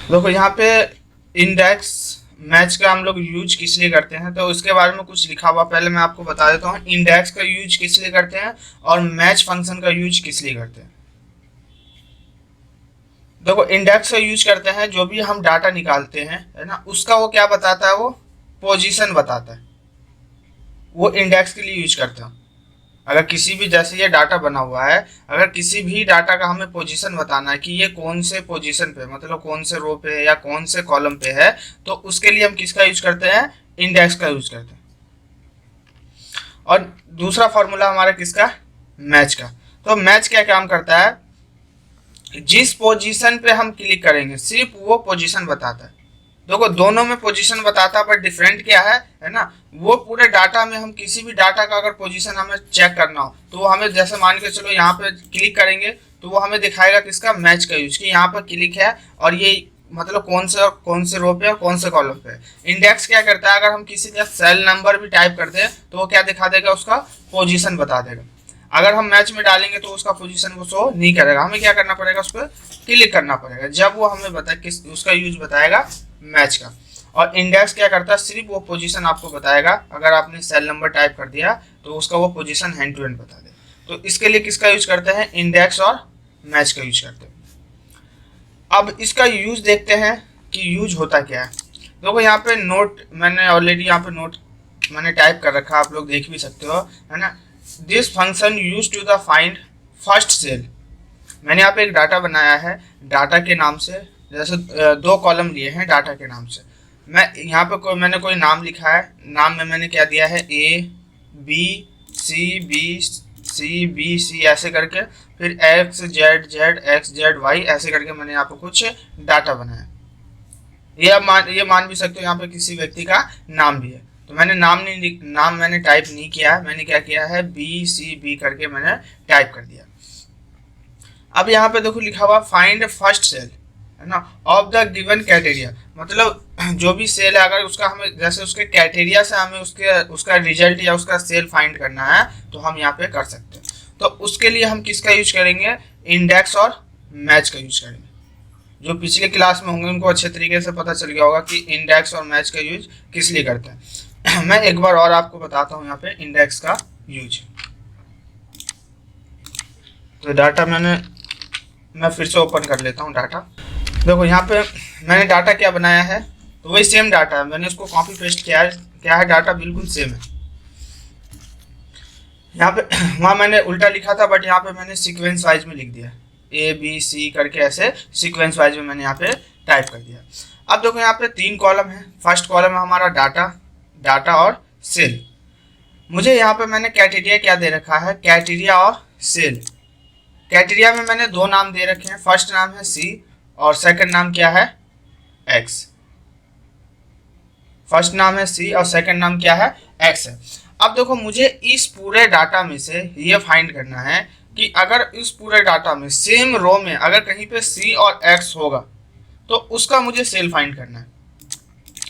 देखो यहाँ पे इंडेक्स मैच का हम लोग यूज किस लिए करते हैं, तो इसके बारे में कुछ लिखा हुआ पहले मैं आपको बता देता हूँ। इंडेक्स का यूज किस लिए करते हैं और मैच फंक्शन का यूज किस लिए करते हैं। देखो इंडेक्स का यूज करते हैं, जो भी हम डाटा निकालते हैं है ना, उसका वो क्या बताता है, वो पोजीशन बताता है, वो इंडेक्स के लिए यूज करते हैं। अगर किसी भी, जैसे ये डाटा बना हुआ है, अगर किसी भी डाटा का हमें पोजीशन बताना है कि ये कौन से पोजीशन पे, मतलब कौन से रो पे है या कौन से कॉलम पे है, तो उसके लिए हम किसका यूज करते हैं, इंडेक्स का यूज करते हैं। और दूसरा फॉर्मूला हमारा किसका, मैच का। तो मैच क्या काम करता है, जिस पोजीशन पे हम क्लिक करेंगे सिर्फ वो पोजीशन बताता है। देखो दोनों में पोजीशन बताता है, पर डिफरेंट क्या है ना, वो पूरे डाटा में हम किसी भी डाटा का अगर पोजीशन हमें चेक करना हो तो वो हमें, जैसे मान के चलो यहाँ पे क्लिक करेंगे तो वो हमें दिखाएगा किसका, मैच का यूज, कि यहाँ पर क्लिक है और ये मतलब कौन से रो पे और कौन से कॉलम पे। इंडेक्स क्या करता है, अगर हम किसी का सेल नंबर भी टाइप करते हैं तो वो क्या दिखा देगा, उसका पोजीशन बता देगा। अगर हम मैच में डालेंगे तो उसका पोजीशन वो शो नहीं करेगा, हमें क्या करना पड़ेगा, उस पर क्लिक करना पड़ेगा, जब वो हमें बता किस उसका यूज बताएगा, मैच का। और इंडेक्स क्या करता है, सिर्फ वो पोजीशन आपको बताएगा, अगर आपने सेल नंबर टाइप कर दिया तो उसका वो पोजीशन हैंड टू हैंड बता दे। तो इसके लिए किसका यूज करते हैं, इंडेक्स और मैच का यूज करते हैं। अब इसका यूज देखते हैं कि यूज होता क्या है। देखो यहाँ पे नोट मैंने ऑलरेडी यहाँ पे नोट मैंने टाइप कर रखा, आप लोग देख भी सकते हो, है ना। This function use to the find first cell. मैंने यहाँ पे एक डाटा बनाया है, डाटा के नाम से, जैसे दो कॉलम लिए हैं डाटा के नाम से। मैं यहाँ पे मैंने कोई नाम लिखा है, नाम में मैंने क्या दिया है, A B C B C ऐसे करके, फिर X Z Z X Z Y ऐसे करके मैंने यहाँ पे कुछ डाटा बनाया। ये मान भी सकते हो यहाँ पे किसी व्यक्ति का नाम भी है। तो मैंने नाम मैंने टाइप नहीं किया है, मैंने क्या किया है, बी सी बी करके मैंने टाइप कर दिया। अब यहाँ पे देखो लिखा हुआ फाइंड फर्स्ट सेल, है ना, ऑफ द गिवन कैटेरिया। मतलब जो भी सेल है, अगर उसका हमें, जैसे उसके कैटेरिया से हमें उसका रिजल्ट या उसका सेल फाइंड करना है तो हम यहाँ पे कर सकते हैं। तो उसके लिए हम किसका यूज करेंगे, इंडेक्स और मैच का यूज करेंगे। जो पिछले क्लास में होंगे उनको अच्छे तरीके से पता चल गया होगा कि इंडेक्स और मैच का यूज किस लिए करते हैं। मैं एक बार और आपको बताता हूँ यहाँ पे इंडेक्स का यूज। तो डाटा मैं फिर से ओपन कर लेता हूँ डाटा। देखो यहाँ पे मैंने डाटा क्या बनाया है, तो वही सेम डाटा है, मैंने उसको कॉपी पेस्ट किया है, क्या है, डाटा बिल्कुल सेम है। यहाँ पे वहाँ मैंने उल्टा लिखा था, बट यहाँ पे मैंने सीक्वेंस वाइज में लिख दिया, ए बी सी करके ऐसे सीक्वेंस वाइज में मैंने यहाँ पे टाइप कर दिया। अब देखो यहाँ पे तीन कॉलम है, फर्स्ट कॉलम है हमारा डाटा और सेल। मुझे यहाँ पे मैंने कैटेरिया क्या दे रखा है, कैटेरिया और सेल। कैटेरिया में मैंने दो नाम दे रखे हैं, फर्स्ट नाम है सी और सेकंड नाम क्या है, एक्स। फर्स्ट नाम है सी और सेकंड नाम क्या है, एक्स है। अब देखो मुझे इस पूरे डाटा में से ये फाइंड करना है कि अगर इस पूरे डाटा में सेम रो में अगर कहीं पे सी और एक्स होगा तो उसका मुझे सेल फाइंड करना है।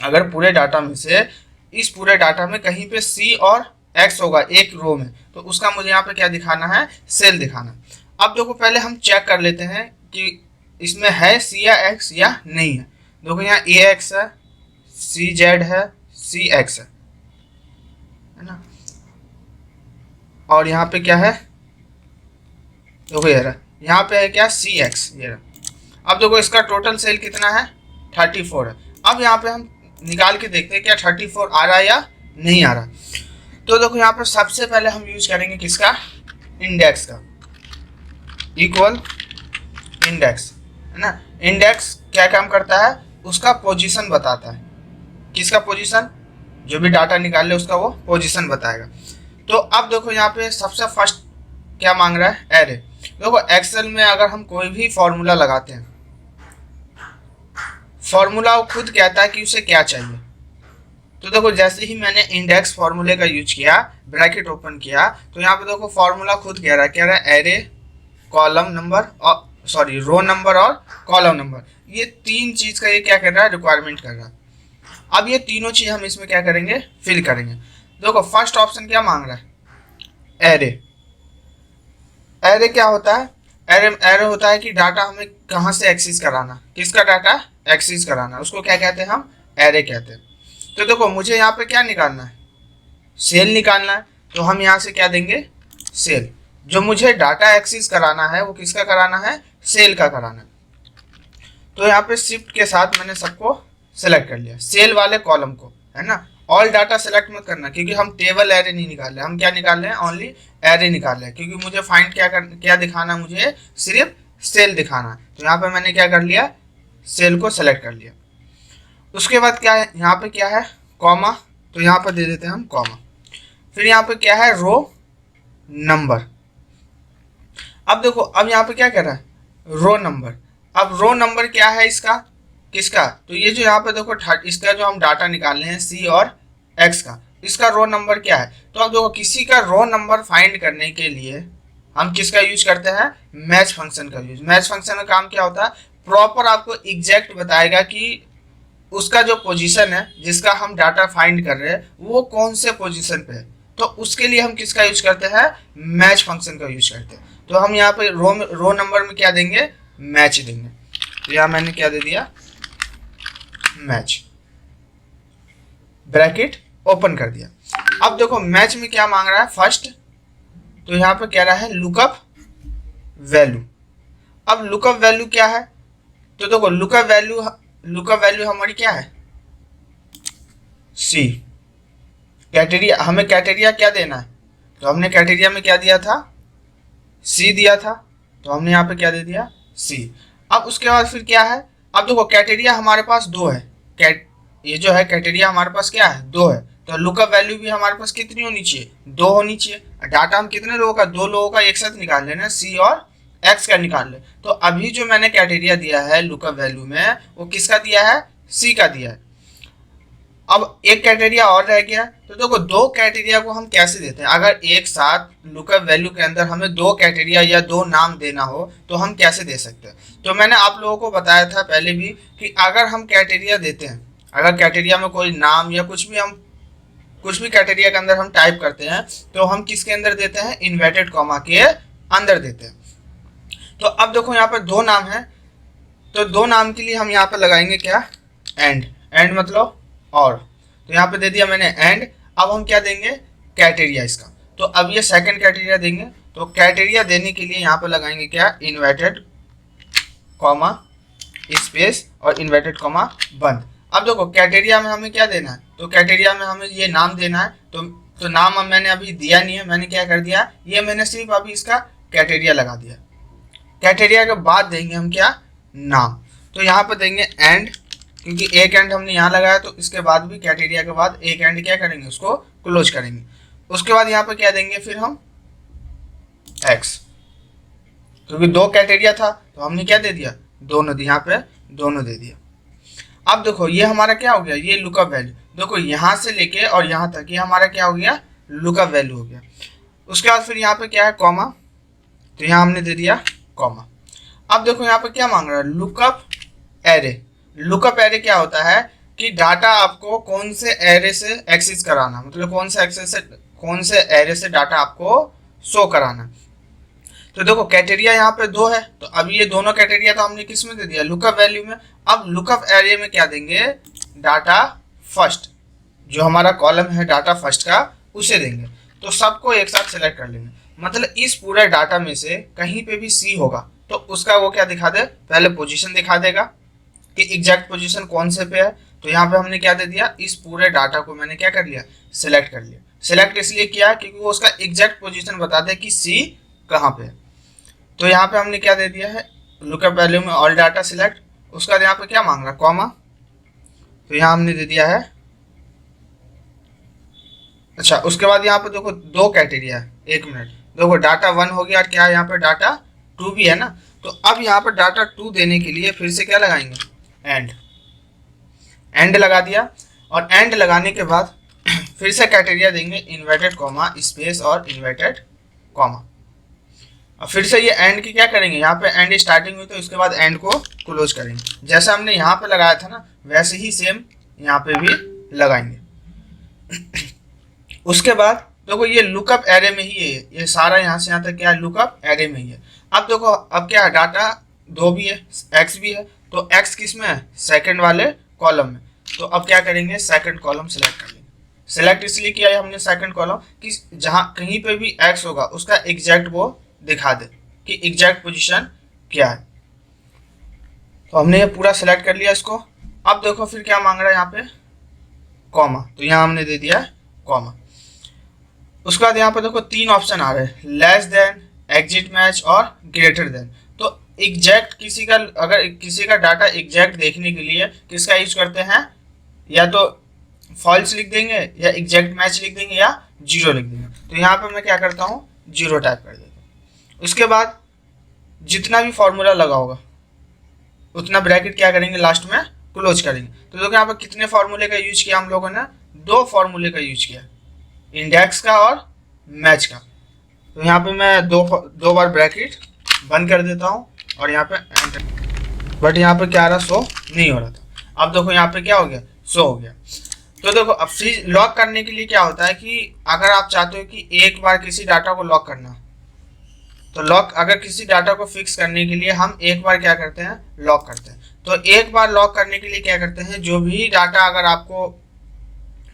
अगर पूरे डाटा में से, इस पूरे डाटा में कहीं पे सी और एक्स होगा एक रो में, तो उसका मुझे यहाँ पे क्या दिखाना है, सेल दिखाना। अब देखो पहले हम चेक कर लेते हैं कि इसमें है सी या एक्स या नहीं है। देखो यहाँ ए एक्स है, सी जेड है, सी एक्स है ना, और यहाँ पे क्या है, देखो ये रहा, यहाँ पे है क्या, सी एक्स, ये रहा। अब देखो इसका टोटल सेल कितना है, 34 है। अब यहाँ पे हम निकाल के देखते हैं क्या 34 आ रहा है या नहीं आ रहा। तो देखो यहाँ पे सबसे पहले हम यूज करेंगे किसका, इंडेक्स का, इक्वल इंडेक्स, है ना। इंडेक्स क्या काम करता है, उसका पोजीशन बताता है, किसका पोजीशन, जो भी डाटा निकाल ले उसका वो पोजीशन बताएगा। तो अब देखो यहाँ पे सबसे फर्स्ट क्या मांग रहा है, एरे। देखो एक्सेल में अगर हम कोई भी फॉर्मूला लगाते हैं, फॉर्मूला वो खुद कहता है कि उसे क्या चाहिए। तो देखो जैसे ही मैंने इंडेक्स फॉर्मूले का यूज किया, ब्रैकेट ओपन किया, तो यहाँ पे देखो फॉर्मूला खुद कह रहा है एरे कॉलम नंबर और सॉरी रो नंबर और कॉलम नंबर, ये तीन चीज का ये क्या कर रहा है, रिक्वायरमेंट कर रहा है। अब ये तीनों चीज हम इसमें क्या करेंगे, फिल करेंगे। देखो फर्स्ट ऑप्शन क्या मांग रहा है, एरे। एरे क्या होता है, एरे एरे होता है कि डाटा हमें कहाँ से एक्सेस कराना, किसका डाटा एक्सेस कराना, उसको क्या कहते हैं, हम एरे कहते हैं। तो देखो मुझे यहाँ पे क्या निकालना है, सेल निकालना है। तो हम यहाँ से क्या देंगे, सेल। जो मुझे डाटा एक्सेस कराना है वो किसका कराना है, सेल का कराना है। तो यहाँ पे शिफ्ट के साथ मैंने सबको सेलेक्ट कर लिया, सेल वाले कॉलम को, है ना। ऑल डाटा सेलेक्ट मत करना, क्योंकि हम टेबल एरे नहीं निकाल रहे, हम क्या निकाल रहे हैं, ओनली एरे निकाल रहे हैं। क्योंकि मुझे फाइंड क्या दिखाना, मुझे सिर्फ सेल दिखाना है। तो यहाँ पे मैंने क्या कर लिया, सेल को सेलेक्ट कर लिया। उसके बाद क्या है, यहाँ पे क्या है, कॉमा। तो यहाँ पर दे देते हैं हम कॉमा। फिर यहाँ पे क्या है, रो नंबर। अब देखो अब यहाँ पे क्या कर रहा है, रो नंबर। अब रो नंबर क्या है इसका, किसका, तो ये जो यहाँ पे देखो इसका जो हम डाटा निकाल रहे हैं सी और एक्स का, इसका रो नंबर क्या है। तो अब देखो किसी का रो नंबर फाइंड करने के लिए हम किसका यूज करते हैं, मैच फंक्शन का यूज। मैच फंक्शन का काम क्या होता है, प्रॉपर आपको एग्जैक्ट बताएगा कि उसका जो पोजीशन है जिसका हम डाटा फाइंड कर रहे हैं वो कौन से पोजीशन पे है। तो उसके लिए हम किसका यूज करते हैं, मैच फंक्शन का यूज करते हैं। तो हम यहाँ पे रो नंबर में क्या देंगे, मैच देंगे। तो यहाँ मैंने क्या दे दिया, मैच, ब्रैकेट ओपन कर दिया। अब देखो मैच में क्या मांग रहा है, फर्स्ट। तो यहाँ पे कह रहा है लुकअप वैल्यू। अब लुकअप वैल्यू क्या है, तो देखो लुकअप वैल्यू हमारी क्या है, सी। कैटेरिया, हमें कैटेरिया क्या देना है, तो हमने कैटेरिया में क्या दिया था, सी दिया था। तो हमने यहाँ पे क्या दे दिया, सी। अब उसके बाद फिर क्या है, अब देखो कैटेरिया हमारे पास दो है, ये जो है कैटेरिया हमारे पास क्या है, दो है। तो लुकअप वैल्यू भी हमारे पास कितनी होनी चाहिए, दो होनी चाहिए। डाटा हम कितने लोगों का, दो लोगों का एक साथ निकाल लेना, सी और एक्स का निकाल ले। तो अभी जो मैंने कैटेरिया दिया है लुकअप वैल्यू में, वो किसका दिया है, सी का दिया है। अब एक क्राइटेरिया और रह गया। तो देखो दो क्राइटेरिया को हम कैसे देते हैं, अगर एक साथ लुकअप वैल्यू के अंदर हमें दो क्राइटेरिया या दो नाम देना हो तो हम कैसे दे सकते हैं। तो मैंने आप लोगों को बताया था पहले भी कि अगर हम क्राइटेरिया देते हैं, अगर क्राइटेरिया में कोई नाम या कुछ भी क्राइटेरिया के अंदर हम टाइप करते हैं तो हम किसके अंदर देते हैं, इन्वर्टेड कॉमा के अंदर देते हैं। तो अब देखो यहाँ पर दो नाम है, तो दो नाम के लिए हम यहाँ पर लगाएंगे क्या, एंड मतलब और। तो यहाँ पे दे दिया मैंने एंड। अब हम क्या देंगे, क्राइटेरिया इसका। तो अब ये सेकंड क्राइटेरिया देंगे। तो क्राइटेरिया देने के लिए यहाँ पे लगाएंगे क्या, इन्वर्टेड कॉमा स्पेस और इन्वर्टेड कॉमा बंद। अब देखो क्राइटेरिया में हमें क्या देना है, तो क्राइटेरिया में हमें ये नाम देना है। तो नाम अब मैंने अभी दिया नहीं है, मैंने क्या कर दिया, ये मैंने सिर्फ अभी इसका क्राइटेरिया लगा दिया। क्राइटेरिया के बाद देंगे हम क्या, नाम। तो यहाँ पर देंगे एंड, क्योंकि एक एंड हमने यहाँ लगाया तो इसके बाद भी क्राइटेरिया के बाद एक एंड क्या करेंगे, उसको क्लोज करेंगे। उसके बाद यहाँ पर क्या देंगे फिर हम, एक्स, क्योंकि दो क्राइटेरिया था तो हमने क्या दे दिया, दोनों यहाँ पे दोनों दे दिया। अब देखो ये हमारा क्या हो गया, ये लुकअप वैल्यू। देखो यहाँ से लेके और यहाँ तक ये हमारा क्या हो गया, लुकअप वैल्यू हो गया। उसके बाद फिर यहाँ पे क्या है, कॉमा। तो यहाँ हमने दे दिया कॉमा। अब देखो यहाँ पे क्या मांग रहा है, लुकअप एरे। लुकअप एरे क्या होता है कि डाटा आपको कौन से एरे से एक्सेस कराना, मतलब कौन से एरे से डाटा आपको शो कराना। तो देखो क्राइटेरिया यहाँ पे दो है, तो अभी ये दोनों क्राइटेरिया तो हमने किस में दे दिया, लुकअप वैल्यू में। अब लुकअप एरे में क्या देंगे, डाटा फर्स्ट, जो हमारा कॉलम है डाटा फर्स्ट का, उसे देंगे। तो सबको एक साथ सेलेक्ट कर लेंगे, मतलब इस पूरे डाटा में से कहीं पे भी सी होगा तो उसका वो क्या दिखा दे, पहले पोजीशन दिखा देगा कि एग्जैक्ट पोजीशन कौन से पे है। तो यहाँ पे हमने क्या दे दिया, इस पूरे डाटा को मैंने क्या कर लिया, सिलेक्ट कर लिया। सिलेक्ट इसलिए किया क्योंकि वो उसका एग्जैक्ट पोजीशन बता दे कि सी कहाँ पे है। तो यहाँ पे हमने क्या दे दिया है, लुकअप वैल्यू में ऑल डाटा सिलेक्ट। उसका यहाँ पे क्या मांग रहा है, कॉमा। तो यहाँ हमने दे दिया है, अच्छा। उसके बाद यहाँ पे देखो दो क्राइटेरिया है, एक मिनट, देखो डाटा 1 हो गया और क्या है यहाँ पे डाटा 2 भी है ना। तो अब यहाँ पर डाटा 2 देने के लिए फिर से क्या लगाएंगे, एंड लगा दिया। और एंड लगाने के बाद फिर से क्राइटेरिया देंगे, इन्वर्टेड कॉमा स्पेस और इन्वर्टेड कॉमा। अब फिर से ये एंड की क्या करेंगे, यहाँ पे एंड स्टार्टिंग हुई तो इसके बाद एंड को क्लोज करेंगे। जैसा हमने यहाँ पे लगाया था ना वैसे ही सेम यहाँ पे भी लगाएंगे। उसके बाद देखो ये लुकअप एरे में ही है, ये सारा यहाँ से यहाँ तक क्या है, लुकअप एरे में ही है। अब देखो अब क्या है, डाटा दो भी है, एक्स भी है, तो एक्स किस में है, सेकंड वाले कॉलम में। तो अब क्या करेंगे, सेकंड कॉलम सेलेक्ट कर लेंगे। सेलेक्ट इसलिए किया है हमने सेकंड कॉलम कि जहां कहीं पे भी एक्स होगा उसका एग्जैक्ट वो दिखा दे कि एग्जैक्ट पोजीशन क्या है। तो हमने ये पूरा सेलेक्ट कर लिया इसको। अब देखो फिर क्या मांग रहा है यहाँ पे, कॉमा, तो यहाँ हमने दे दिया है कॉमा। उसके बाद यहाँ पे देखो तीन ऑप्शन आ रहे हैं, लेस देन, एग्जिट मैच और ग्रेटर देन। तो एग्जैक्ट किसी का, अगर किसी का डाटा एग्जैक्ट देखने के लिए किसका यूज करते हैं, या तो फॉल्स लिख देंगे या एग्जैक्ट मैच लिख देंगे या जीरो लिख देंगे। तो यहाँ पे मैं क्या करता हूँ, जीरो टाइप कर देता हूँ। उसके बाद जितना भी फॉर्मूला लगा होगा उतना ब्रैकेट क्या करेंगे, लास्ट में क्लोज करेंगे। तो देखो यहाँ पर कितने फॉर्मूले का यूज किया हम लोगों ने, दो फॉर्मूले का यूज किया, इंडेक्स का और मैच का। तो यहाँ पे मैं दो बार ब्रैकेट बंद कर देता हूँ और यहाँ पे एंटर। बट यहाँ पे क्या रहा, शो नहीं हो रहा था। अब देखो यहाँ पे क्या हो गया, शो हो गया। तो देखो अब फ्रीज लॉक करने के लिए क्या होता है कि अगर आप चाहते हो कि एक बार किसी डाटा को लॉक करना, तो लॉक, अगर किसी डाटा को फिक्स करने के लिए हम एक बार क्या करते हैं, लॉक करते हैं। तो एक बार लॉक करने के लिए क्या करते हैं, जो भी डाटा अगर आपको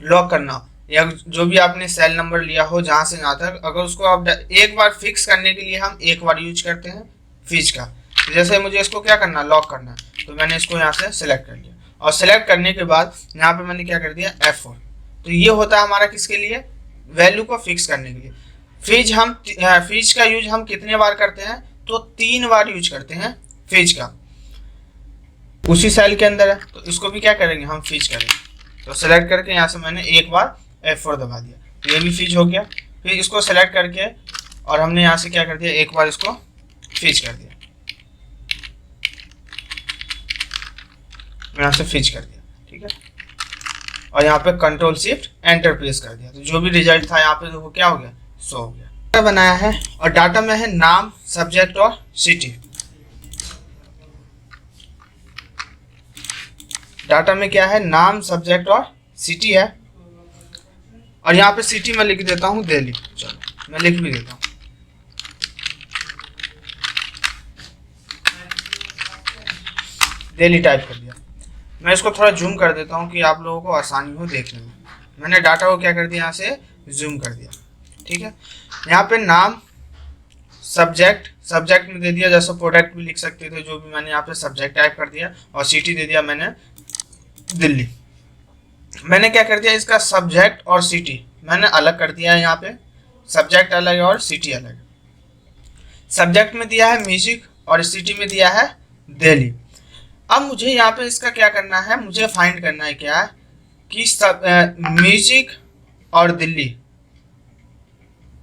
लॉक करना हो या जो भी आपने सेल नंबर लिया हो जहां से जहां तक, अगर उसको आप एक बार फिक्स करने के लिए हम एक बार यूज करते हैं फिज का। तो जैसे मुझे इसको क्या करना, लॉक करना है, तो मैंने इसको यहाँ से सिलेक्ट कर लिया और सिलेक्ट करने के बाद यहाँ पे मैंने क्या कर दिया, F4। तो ये होता है हमारा किसके लिए, वैल्यू को फिक्स करने के लिए। फिज का यूज हम कितने बार करते हैं, तो 3 बार यूज करते हैं फिज का, उसी सेल के अंदर है। तो इसको भी क्या करेंगे, हम फिज करेंगे। तो सेलेक्ट करके यहाँ से मैंने एक बार F4 दबा दिया, तो ये भी फिज हो गया। फिर इसको सेलेक्ट करके और हमने यहाँ से क्या कर दिया, एक बार इसको फिज कर दिया, यहाँ से फिज कर दिया, ठीक है। और यहाँ पे कंट्रोल शिफ्ट एंटर प्रेस कर दिया, तो जो भी रिजल्ट था यहाँ पे देखो क्या हो गया, शो हो गया। डाटा बनाया है और डाटा में है नाम, सब्जेक्ट और सिटी। डाटा में क्या है, नाम, सब्जेक्ट और सिटी है। और यहाँ पे सिटी में लिख देता हूँ दिल्ली, चलो मैं लिख भी देता हूँ। दिल्ली टाइप कर दिया। मैं इसको थोड़ा जूम कर देता हूँ कि आप लोगों को आसानी हो देखने में। मैंने डाटा को क्या कर दिया, यहाँ से जूम कर दिया, ठीक है। यहाँ पे नाम, सब्जेक्ट में दे दिया, जैसे प्रोडक्ट भी लिख सकते थे, जो भी मैंने यहाँ पे सब्जेक्ट टाइप कर दिया। और सिटी दे दिया मैंने दिल्ली। मैंने क्या कर दिया, इसका सब्जेक्ट और सिटी मैंने अलग कर दिया है। यहाँ पे सब्जेक्ट अलग है और सिटी अलग है। सब्जेक्ट में दिया है म्यूजिक और सिटी में दिया है दिल्ली। अब मुझे यहाँ पे इसका क्या करना है, मुझे फाइंड करना है क्या कि म्यूजिक और दिल्ली,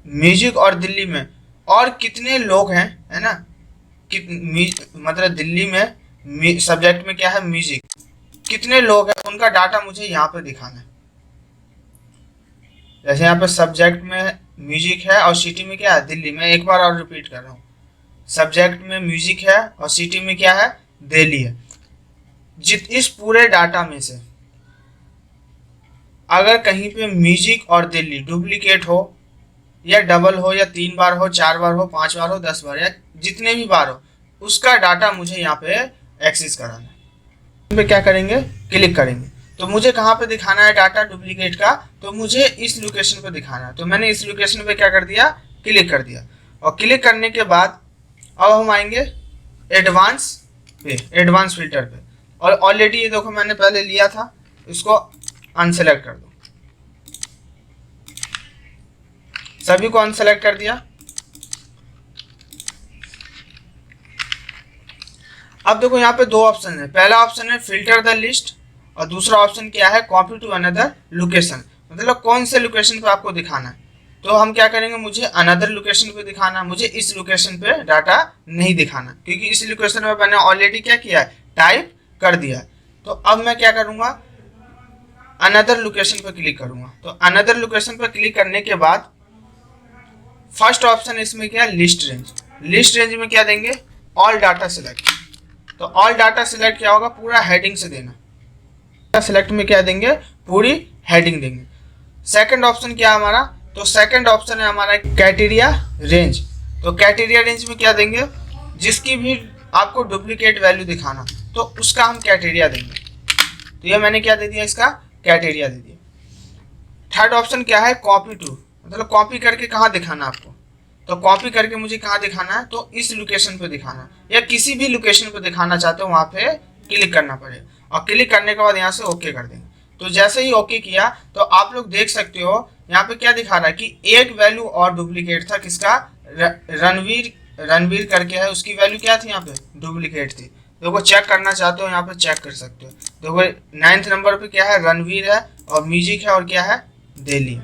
म्यूजिक और दिल्ली में और कितने लोग हैं, है ना, मतलब दिल्ली में सब्जेक्ट में क्या है, म्यूजिक, कितने लोग हैं उनका डाटा मुझे यहाँ पे दिखाना है। जैसे यहाँ पे सब्जेक्ट में म्यूजिक है और सिटी में क्या है, दिल्ली। में एक बार और रिपीट कर रहा हूँ, सब्जेक्ट में म्यूजिक है और सिटी में क्या है, दिल्ली है। इस पूरे डाटा में से अगर कहीं पे म्यूजिक और दिल्ली डुप्लीकेट हो या डबल हो या 3 बार हो, 4 बार हो, 5 बार हो, 10 बार या जितने भी बार हो, उसका डाटा मुझे यहाँ पे एक्सेस कराना है। पे क्या करेंगे, क्लिक करेंगे। तो मुझे कहाँ पे दिखाना है डाटा डुप्लीकेट का, तो मुझे इस लोकेशन पे दिखाना है। तो मैंने इस लोकेशन पे क्या कर दिया, क्लिक कर दिया। और क्लिक करने के बाद अब हम आएंगे एडवांस फिल्टर पे। और ऑलरेडी ये देखो मैंने पहले लिया था, इसको अनसेलेक्ट कर दो। सभी को अनसेलेक्ट कर दिया। अब देखो यहाँ पे 2 ऑप्शन है। पहला ऑप्शन है फिल्टर द लिस्ट और दूसरा ऑप्शन क्या है, कॉपी टू अनदर लोकेशन, मतलब कौन से लोकेशन पे आपको दिखाना है। तो हम क्या करेंगे, मुझे अनदर लोकेशन पे दिखाना है, मुझे इस लोकेशन पे डाटा नहीं दिखाना, क्योंकि इस लोकेशन में मैंने ऑलरेडी क्या किया है, टाइप कर दिया है। तो अब मैं क्या करूंगा, अनदर लोकेशन पे क्लिक करूंगा। तो अनदर लोकेशन पे क्लिक करने के बाद फर्स्ट ऑप्शन इसमें क्या है, लिस्ट रेंज। लिस्ट रेंज में क्या देंगे, ऑल डाटा सिलेक्ट। तो ऑल डाटा सिलेक्ट क्या होगा, पूरा हेडिंग से देना। सिलेक्ट में क्या देंगे, पूरी हेडिंग देंगे। सेकंड ऑप्शन क्या है हमारा, तो सेकंड ऑप्शन है हमारा क्राइटेरिया रेंज। तो क्राइटेरिया रेंज में क्या देंगे, जिसकी भी आपको डुप्लीकेट वैल्यू दिखाना, तो उसका हम क्राइटेरिया देंगे। तो ये मैंने क्या दे दिया, इसका क्राइटेरिया दे दिया। थर्ड ऑप्शन क्या है, कॉपी टू, मतलब कॉपी करके कहाँ दिखाना आपको, तो कॉपी करके मुझे कहाँ दिखाना है, तो इस लोकेशन पे दिखाना है, या किसी भी लोकेशन पे दिखाना चाहते हो वहाँ पे क्लिक करना पड़ेगा, और क्लिक करने के बाद यहाँ से ओके कर देंगे। तो जैसे ही ओके किया तो आप लोग देख सकते हो यहाँ पे क्या दिखा रहा है कि एक वैल्यू और डुप्लीकेट था, किसका, रणवीर, रणवीर करके है, उसकी वैल्यू क्या थी यहाँ पे, डुप्लीकेट थी। देखो चेक करना चाहते हो यहाँ पे चेक कर सकते हो। देखो 9th नंबर पे क्या है, रणवीर है, और म्यूजिक है, और क्या है, दिल्ली।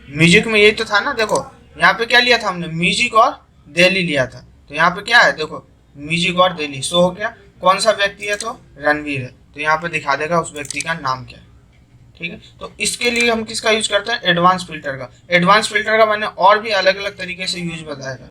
म्यूजिक में यही तो था ना, देखो यहाँ पे क्या लिया था हमने, म्यूजिक और दिल्ली लिया था। तो यहाँ पे क्या है, देखो म्यूजिक और दिल्ली शो हो गया। कौन सा व्यक्ति है, तो रणवीर है, तो यहाँ पे दिखा देगा उस व्यक्ति का नाम क्या है। ठीक है, तो इसके लिए हम किसका यूज करते हैं, एडवांस फिल्टर का। एडवांस फिल्टर का मैंने और भी अलग अलग तरीके से यूज बताया था।